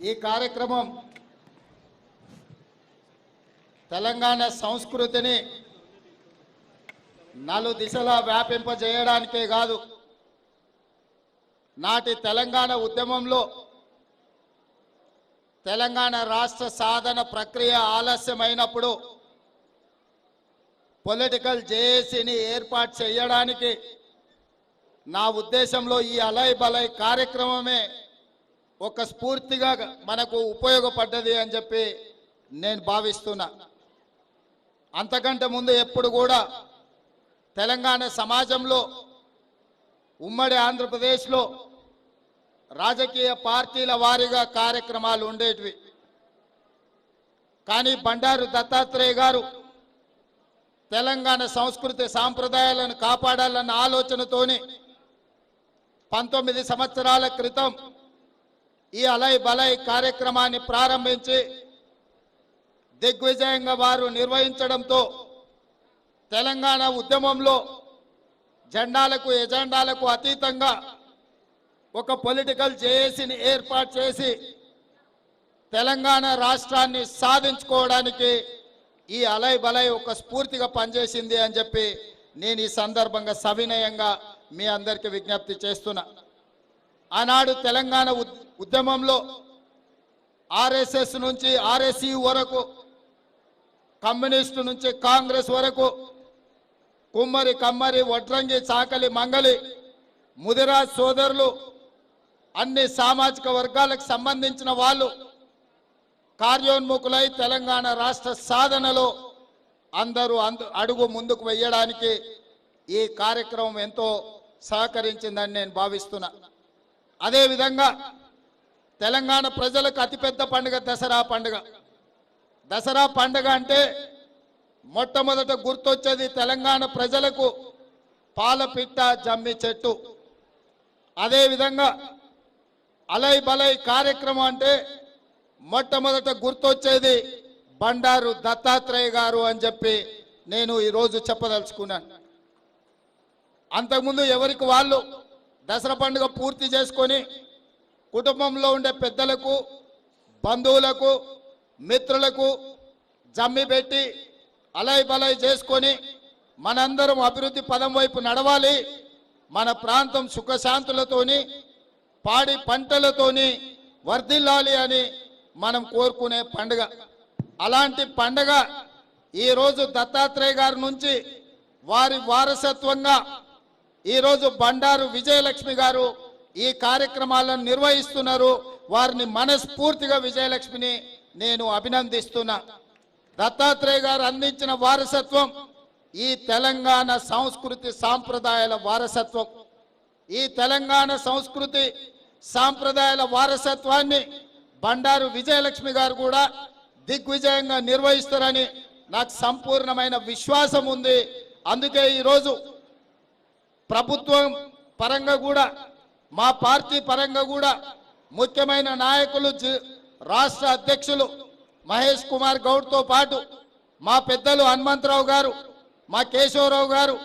ఈ కార్యక్రమం తెలంగాణ సంస్కృతిని నలుదిశలా వ్యాపింపజేయడానికే కాదు, నాటి తెలంగాణ ఉద్యమంలో తెలంగాణ రాష్ట్ర సాధన ప్రక్రియ ఆలస్యమైనప్పుడు పొలిటికల్ జేఏసీని ఏర్పాటు చేయడానికి నా ఉద్దేశంలో ఈ అలై బలై కార్యక్రమమే ఒక స్ఫూర్తిగా మనకు ఉపయోగపడ్డది అని చెప్పి నేను భావిస్తున్నా. అంతకంటే ముందు ఎప్పుడు కూడా తెలంగాణ సమాజంలో ఉమ్మడి ఆంధ్రప్రదేశ్లో రాజకీయ పార్టీల వారీగా కార్యక్రమాలు ఉండేటివి. కానీ బండారు దత్తాత్రేయ గారు తెలంగాణ సంస్కృతి సాంప్రదాయాలను కాపాడాలన్న ఆలోచనతోని 19 సంవత్సరాల క్రితం ఈ అలై బలై కార్యక్రమాన్ని ప్రారంభించి దిగ్విజయంగా వారు నిర్వహించడంతో తెలంగాణ ఉద్యమంలో జెండాలకు ఎజెండాలకు అతీతంగా ఒక పొలిటికల్ జేఏసీని ఏర్పాటు చేసి తెలంగాణ రాష్ట్రాన్ని సాధించుకోవడానికి ఈ అలై బలై ఒక స్ఫూర్తిగా పనిచేసింది అని చెప్పి నేను ఈ సందర్భంగా సవినయంగా మీ అందరికీ విజ్ఞప్తి చేస్తున్నా. ఆనాడు తెలంగాణ ఉద్యమంలో ఆర్ఎస్ఎస్ నుంచి ఆర్ఎస్యు వరకు, కమ్యూనిస్టు నుంచి కాంగ్రెస్ వరకు, కుమ్మరి కమ్మరి వడ్రంగి చాకలి మంగలి ముదిరాజ్ సోదరులు, అన్ని సామాజిక వర్గాలకు సంబంధించిన వాళ్ళు కార్యోన్ముఖులై తెలంగాణ రాష్ట్ర సాధనలో అందరూ అడుగు ముందుకు వేయడానికి ఈ కార్యక్రమం ఎంతో సహకరించిందని నేను భావిస్తున్నా. అదేవిధంగా తెలంగాణ ప్రజలకు అతిపెద్ద పండుగ దసరా పండుగ. దసరా పండుగ అంటే మొట్టమొదట గుర్తొచ్చేది తెలంగాణ ప్రజలకు పాలపిట్ట జమ్మి చెట్టు. అదేవిధంగా అలై బలై కార్యక్రమం అంటే మొట్టమొదట గుర్తొచ్చేది బండారు దత్తాత్రేయ గారు అని చెప్పి నేను ఈరోజు చెప్పదలుచుకున్నాను. అంతకుముందు ఎవరికి వాళ్ళు దసరా పండుగ పూర్తి చేసుకొని కుటుంబంలో ఉండే పెద్దలకు, బంధువులకు, మిత్రులకు జమ్మి పెట్టి అలై బలై చేసుకొని మనందరం అభివృద్ధి పదం వైపు నడవాలి, మన ప్రాంతం సుఖశాంతులతోని పాడి పంటలతోని వర్ధిల్లాలి అని మనం కోరుకునే పండుగ. అలాంటి పండుగ ఈరోజు దత్తాత్రేయ గారి నుంచి వారి వారసత్వంగా ఈరోజు బండారు విజయలక్ష్మి గారు ఈ కార్యక్రమాలను నిర్వహిస్తున్నారు. వారిని మనస్ఫూర్తిగా విజయలక్ష్మిని నేను అభినందిస్తున్నా. దత్తాత్రేయ గారు అందించిన వారసత్వం ఈ తెలంగాణ సంస్కృతి సాంప్రదాయాల వారసత్వం. ఈ తెలంగాణ సంస్కృతి సాంప్రదాయాల వారసత్వాన్ని బండారు విజయలక్ష్మి గారు కూడా దిగ్విజయంగా నిర్వహిస్తారని నాకు సంపూర్ణమైన విశ్వాసం ఉంది. అందుకే ఈరోజు ప్రభుత్వం పరంగా కూడా, మా పార్టీ పరంగా కూడా ముఖ్యమైన నాయకులు, రాష్ట్ర అధ్యక్షులు మహేష్ కుమార్ గౌడ్తో పాటు మా పెద్దలు హనుమంతరావు గారు, మా కేశవరావు గారు,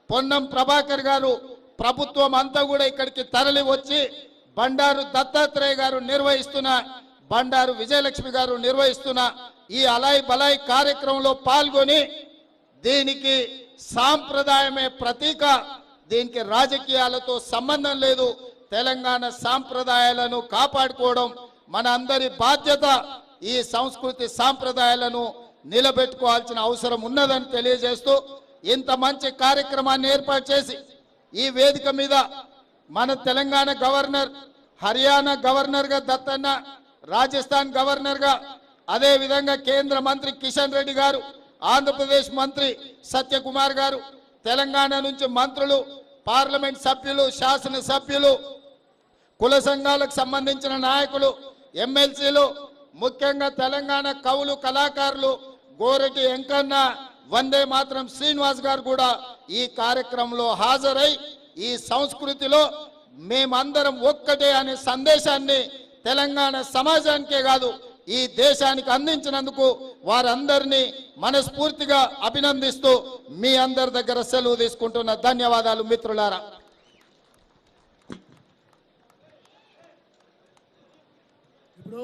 పొన్నం ప్రభాకర్ గారు, ప్రభుత్వం అంతా కూడా ఇక్కడికి తరలి వచ్చి బండారు దత్తాత్రేయ గారు నిర్వహిస్తున్న, బండారు విజయలక్ష్మి గారు నిర్వహిస్తున్న ఈ అలై బలై కార్యక్రమంలో పాల్గొని దీనికి సాంప్రదాయమే ప్రతీక, దీనికి రాజకీయాలతో సంబంధం లేదు. తెలంగాణ సాంప్రదాయాలను కాపాడుకోవడం మన అందరి బాధ్యత. ఈ సంస్కృతి సాంప్రదాయాలను నిలబెట్టుకోవాల్సిన అవసరం ఉన్నదని తెలియజేస్తూ ఇంత మంచి కార్యక్రమాన్ని ఏర్పాటు చేసి ఈ వేదిక మీద మన తెలంగాణ గవర్నర్, హర్యానా గవర్నర్గా దత్తన్న, రాజస్థాన్ గవర్నర్గా, అదేవిధంగా కేంద్ర మంత్రి కిషన్ రెడ్డి గారు, ఆంధ్రప్రదేశ్ మంత్రి సత్యకుమార్ గారు, తెలంగాణ నుంచి మంత్రులు, పార్లమెంట్ సభ్యులు, శాసన సభ్యులు, కుల సంఘాలకు సంబంధించిన నాయకులు, ఎమ్మెల్సీలు, ముఖ్యంగా తెలంగాణ కవులు, కళాకారులు గోరటి వెంకన్న, వందే మాత్రం శ్రీనివాస్ గారు కూడా ఈ కార్యక్రమంలో హాజరై ఈ సంస్కృతిలో మేమందరం ఒక్కటే అనే సందేశాన్ని తెలంగాణ సమాజానికే కాదు ఈ దేశానికి అందించినందుకు వారందరినీ మనస్ఫూర్తిగా అభినందిస్తూ మీ అందరి దగ్గర సెలవు తీసుకుంటున్న. ధన్యవాదాలు మిత్రులారా. ఇప్పుడు